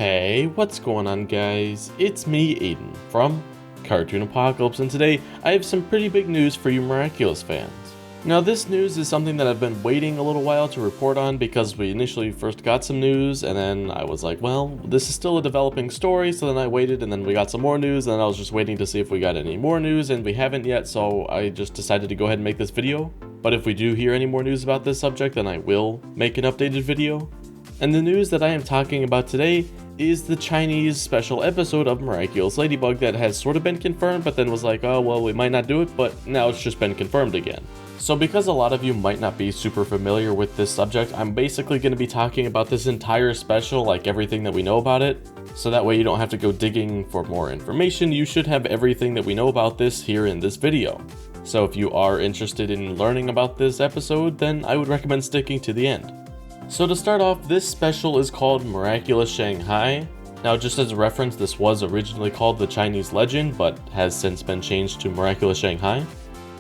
Hey, what's going on guys? It's me, Aiden, from Cartoon Apocalypse, and today I have some pretty big news for you Miraculous fans. Now this news is something that I've been waiting a little while to report on because we initially first got some news and then I was like, well, this is still a developing story, so then I waited and then we got some more news and then I was just waiting to see if we got any more news and we haven't yet, so I just decided to go ahead and make this video. But if we do hear any more news about this subject, then I will make an updated video. And the news that I am talking about today is the Chinese special episode of Miraculous Ladybug that has sort of been confirmed, but then was like, oh well, we might not do it, but now it's just been confirmed again. So because a lot of you might not be super familiar with this subject, I'm basically going to be talking about this entire special, like everything that we know about it. So that way you don't have to go digging for more information, you should have everything that we know about this here in this video. So if you are interested in learning about this episode, then I would recommend sticking to the end. So to start off, this special is called Miraculous Shanghai. Now just as a reference, this was originally called the Chinese Legend, but has since been changed to Miraculous Shanghai.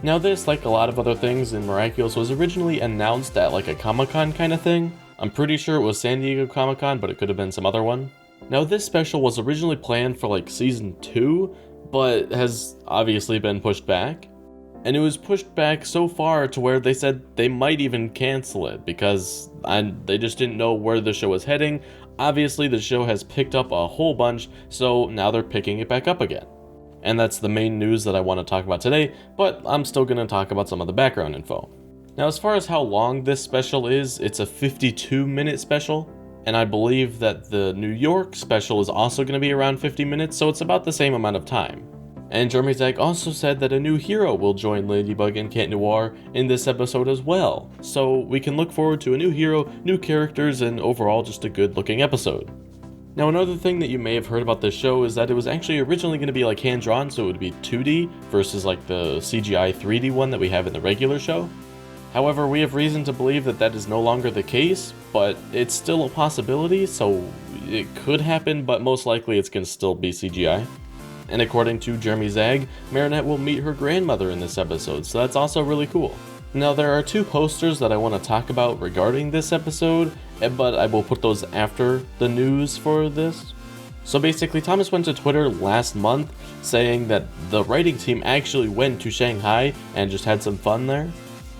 Now this, like a lot of other things in Miraculous, was originally announced at like a Comic-Con kind of thing. I'm pretty sure it was San Diego Comic-Con, but it could have been some other one. Now this special was originally planned for like season 2, but has obviously been pushed back. And it was pushed back so far to where they said they might even cancel it because they just didn't know where the show was heading. Obviously the show has picked up a whole bunch, so now they're picking it back up again. And that's the main news that I want to talk about today, but I'm still going to talk about some of the background info. Now as far as how long this special is, it's a 52-minute special, and I believe that the New York special is also going to be around 50 minutes, so it's about the same amount of time. And Jeremy Zag also said that a new hero will join Ladybug and Cat Noir in this episode as well, so we can look forward to a new hero, new characters, and overall just a good looking episode. Now another thing that you may have heard about this show is that it was actually originally going to be like hand-drawn, so it would be 2D versus like the CGI 3D one that we have in the regular show. However, we have reason to believe that that is no longer the case, but it's still a possibility, so it could happen, but most likely it's going to still be CGI. And according to Jeremy Zag, Marinette will meet her grandmother in this episode, so that's also really cool. Now there are two posters that I want to talk about regarding this episode, but I will put those after the news for this. So basically, Thomas went to Twitter last month saying that the writing team actually went to Shanghai and just had some fun there.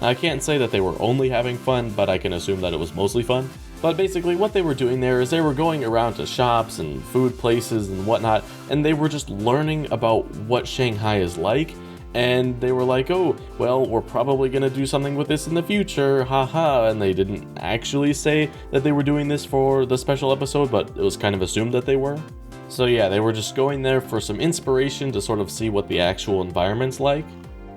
Now, I can't say that they were only having fun, but I can assume that it was mostly fun. But basically what they were doing there is they were going around to shops and food places and whatnot, and they were just learning about what Shanghai is like, and they were like, oh, well, we're probably gonna do something with this in the future, haha, and they didn't actually say that they were doing this for the special episode, but it was kind of assumed that they were. So yeah, they were just going there for some inspiration to sort of see what the actual environment's like.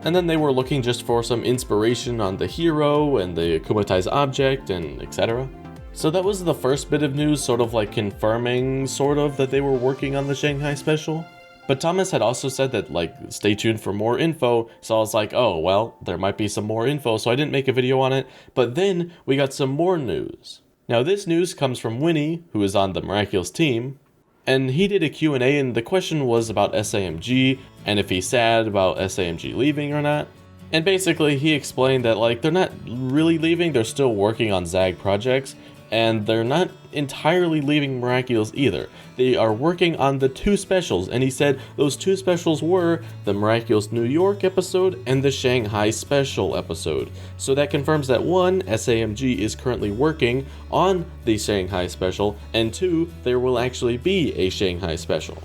And then they were looking just for some inspiration on the hero and the Kumatai's object and etc. So that was the first bit of news, sort of like confirming, sort of, that they were working on the Shanghai special. But Thomas had also said that, like, stay tuned for more info, so I was like, oh, well, there might be some more info, so I didn't make a video on it. But then we got some more news. Now this news comes from Winnie, who is on the Miraculous team, and he did a Q&A, and the question was about SAMG, and if he's sad about SAMG leaving or not. And basically he explained that, like, they're not really leaving, they're still working on Zag projects, and they're not entirely leaving Miraculous either. They are working on the two specials, and he said those two specials were the Miraculous New York episode and the Shanghai special episode. So that confirms that 1, SAMG is currently working on the Shanghai special, and 2, there will actually be a Shanghai special.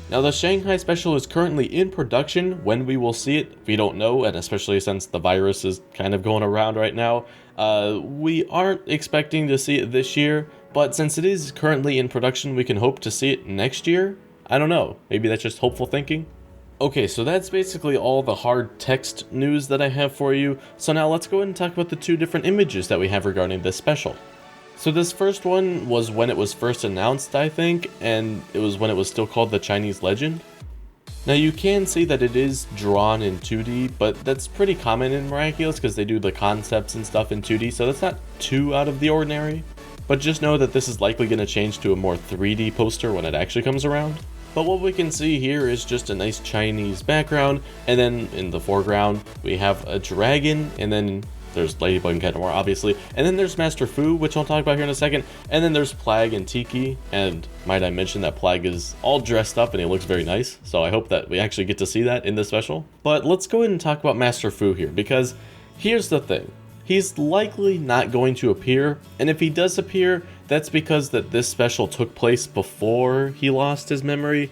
Now the Shanghai special is currently in production. When we will see it, we don't know, and especially since the virus is kind of going around right now, we aren't expecting to see it this year, but since it is currently in production, we can hope to see it next year? I don't know, maybe that's just hopeful thinking? Okay, so that's basically all the hard text news that I have for you, so now let's go ahead and talk about the two different images that we have regarding this special. So this first one was when it was first announced, I think, and it was when it was still called the Chinese Legend. Now you can see that it is drawn in 2D, but that's pretty common in Miraculous because they do the concepts and stuff in 2D, so that's not too out of the ordinary. But just know that this is likely going to change to a more 3D poster when it actually comes around. But what we can see here is just a nice Chinese background, and then in the foreground we have a dragon, and then There's Ladybug and Cat Noir, obviously. And then there's Master Fu, which I'll talk about here in a second. And then there's Plague and Tiki. And might I mention that Plague is all dressed up and he looks very nice. So I hope that we actually get to see that in this special. But let's go ahead and talk about Master Fu here, because here's the thing. He's likely not going to appear, and if he does appear, that's because that this special took place before he lost his memory.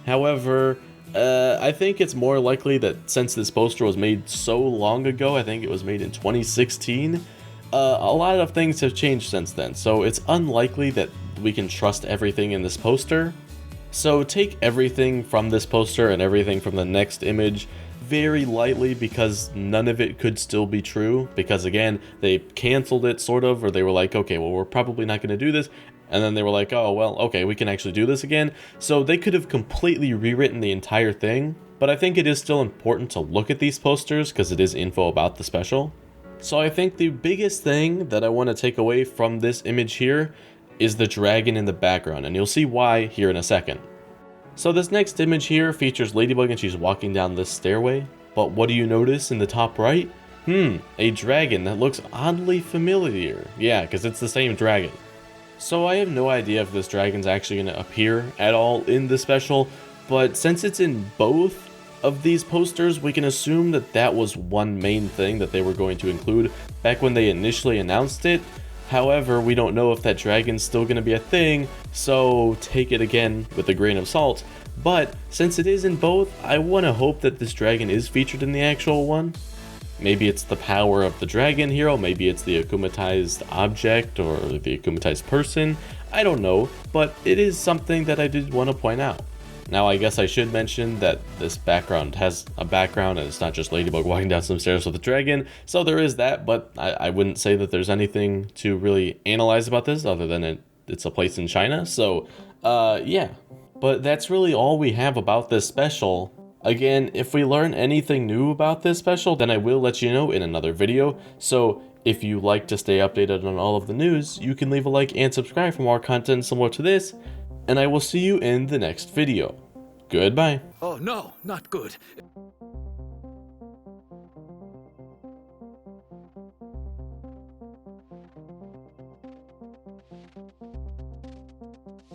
However, I think it's more likely that since this poster was made so long ago, I think it was made in 2016, a lot of things have changed since then, so it's unlikely that we can trust everything in this poster. So take everything from this poster and everything from the next image very lightly, because none of it could still be true, because again, they canceled it sort of, or they were like, okay, well, we're probably not going to do this, and then they were like, oh well, okay, we can actually do this again. So they could have completely rewritten the entire thing, but I think it is still important to look at these posters because it is info about the special. So I think the biggest thing that I want to take away from this image here is the dragon in the background, and you'll see why here in a second. So this next image here features Ladybug and she's walking down this stairway, but what do you notice in the top right? A dragon that looks oddly familiar. Yeah, because it's the same dragon. So I have no idea if this dragon's actually going to appear at all in the special, but since it's in both of these posters, we can assume that that was one main thing that they were going to include back when they initially announced it. However, we don't know if that dragon's still going to be a thing, so take it again with a grain of salt. But since it is in both, I want to hope that this dragon is featured in the actual one. Maybe it's the power of the dragon hero, maybe it's the akumatized object or the akumatized person. I don't know, but it is something that I did want to point out. Now, I guess I should mention that this background has a background and it's not just Ladybug walking down some stairs with a dragon, so there is that, but I wouldn't say that there's anything to really analyze about this other than it's a place in China, so yeah. But that's really all we have about this special. Again, if we learn anything new about this special, then I will let you know in another video, so if you like to stay updated on all of the news, you can leave a like and subscribe for more content similar to this, and I will see you in the next video. Goodbye. Oh no, not good.